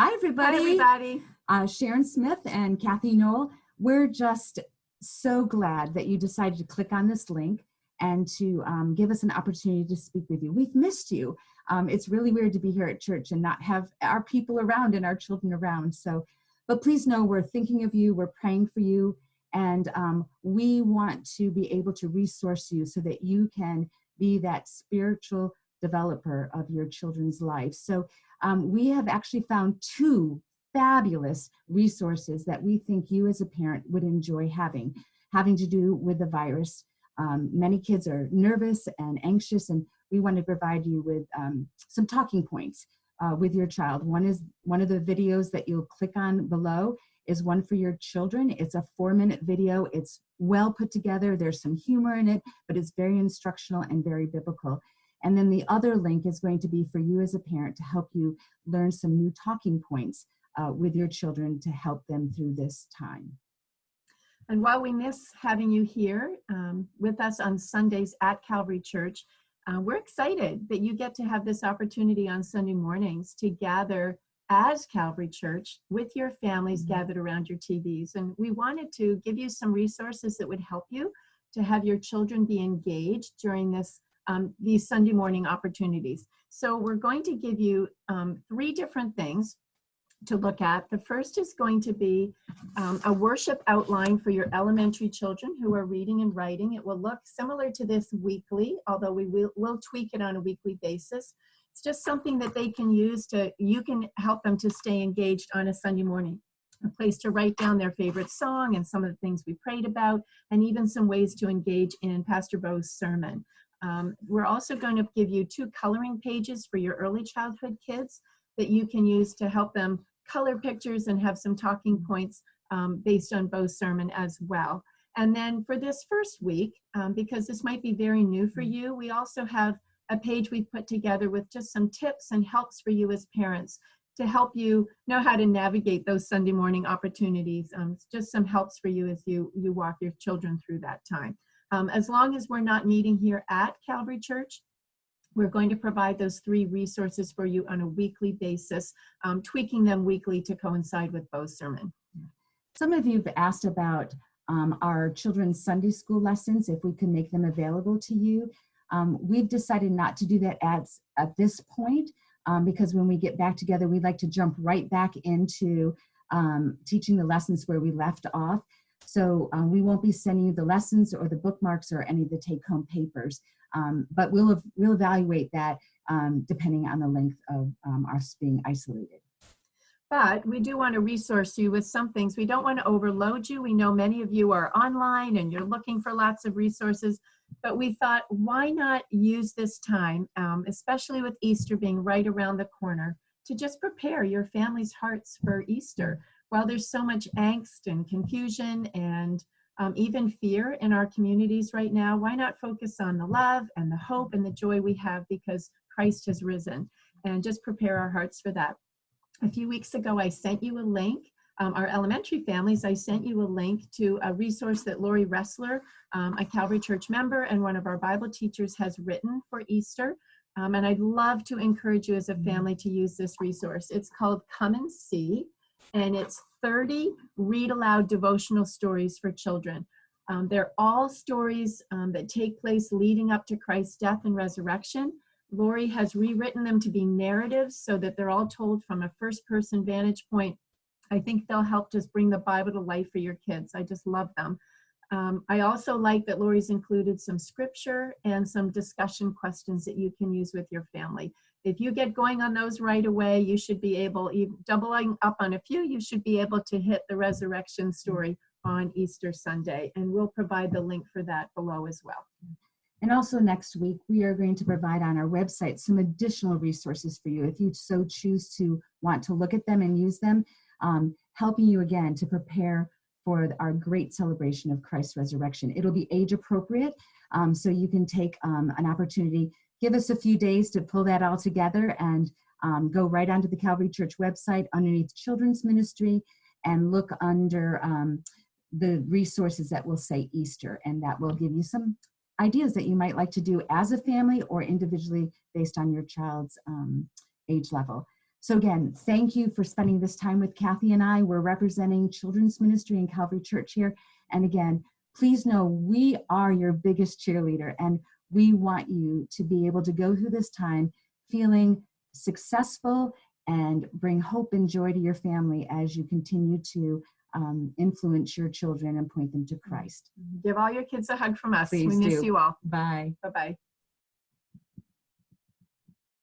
Hi, everybody. Hi, everybody. Sharon Smith and Kathy Knoll. We're just so glad that you decided to click on this link and to give us an opportunity to speak with you. We've missed you. It's really weird to be here at church and not have our people around and our children around. But please know we're thinking of you, we're praying for you, and we want to be able to resource you so that you can be that spiritual developer of your children's lives. So we have actually found two fabulous resources that we think you as a parent would enjoy having to do with the virus. Many kids are nervous and anxious, and we want to provide you with some talking points with your child. One of the videos that you'll click on below is one for your children. It's a 4-minute video. It's well put together. There's some humor in it, but it's very instructional and very biblical. And then the other link is going to be for you as a parent to help you learn some new talking points with your children to help them through this time. And while we miss having you here with us on Sundays at Calvary Church, we're excited that you get to have this opportunity on Sunday mornings to gather as Calvary Church with your families gathered around your TVs. And we wanted to give you some resources that would help you to have your children be engaged during these Sunday morning opportunities. So we're going to give you 3 different things to look at. The first is going to be a worship outline for your elementary children who are reading and writing. It will look similar to this weekly, although we will tweak it on a weekly basis. It's just something that they can use you can help them to stay engaged on a Sunday morning. A place to write down their favorite song and some of the things we prayed about, and even some ways to engage in Pastor Bo's sermon. We're also going to give you 2 coloring pages for your early childhood kids that you can use to help them color pictures and have some talking points based on Bo's sermon as well. And then for this first week, because this might be very new for you, we also have a page we've put together with just some tips and helps for you as parents to help you know how to navigate those Sunday morning opportunities. Just some helps for you as you walk your children through that time. As long as we're not meeting here at Calvary Church, we're going to provide those 3 resources for you on a weekly basis, tweaking them weekly to coincide with Bo's sermon. Some of you have asked about our children's Sunday school lessons, if we can make them available to you. We've decided not to do that at this point because when we get back together, we'd like to jump right back into teaching the lessons where we left off. So we won't be sending you the lessons or the bookmarks or any of the take-home papers, but we'll evaluate that depending on the length of us being isolated. But we do want to resource you with some things. We don't want to overload you. We know many of you are online and you're looking for lots of resources, but we thought, why not use this time, especially with Easter being right around the corner, to just prepare your family's hearts for Easter. While there's so much angst and confusion and even fear in our communities right now, why not focus on the love and the hope and the joy we have because Christ has risen, and just prepare our hearts for that. A few weeks ago, I sent you a link. Our elementary families, I sent you a link to a resource that Lori Ressler, a Calvary Church member and one of our Bible teachers, has written for Easter. And I'd love to encourage you as a family to use this resource. It's called Come and See, and it's 30 read-aloud devotional stories for children. They're all stories that take place leading up to Christ's death and resurrection. Lori has rewritten them to be narratives so that they're all told from a first-person vantage point. I think they'll help just bring the Bible to life for your kids. I just love them. I also like that Lori's included some scripture and some discussion questions that you can use with your family. If you get going on those right away, you should be able, doubling up on a few, you should be able to hit the resurrection story on Easter Sunday. And we'll provide the link for that below as well. And also next week, we are going to provide on our website some additional resources for you if you so choose to want to look at them and use them, helping you again to prepare for our great celebration of Christ's resurrection. It'll be age appropriate, so you can take an opportunity, give us a few days to pull that all together and go right onto the Calvary Church website underneath Children's Ministry and look under the resources that will say Easter, and that will give you some ideas that you might like to do as a family or individually based on your child's age level. So again, thank you for spending this time with Kathy and I. We're representing children's ministry in Calvary Church here. And again, please know we are your biggest cheerleader, and we want you to be able to go through this time feeling successful and bring hope and joy to your family as you continue to influence your children and point them to Christ. Give all your kids a hug from us. Please we miss do. you all. Bye. Bye-bye.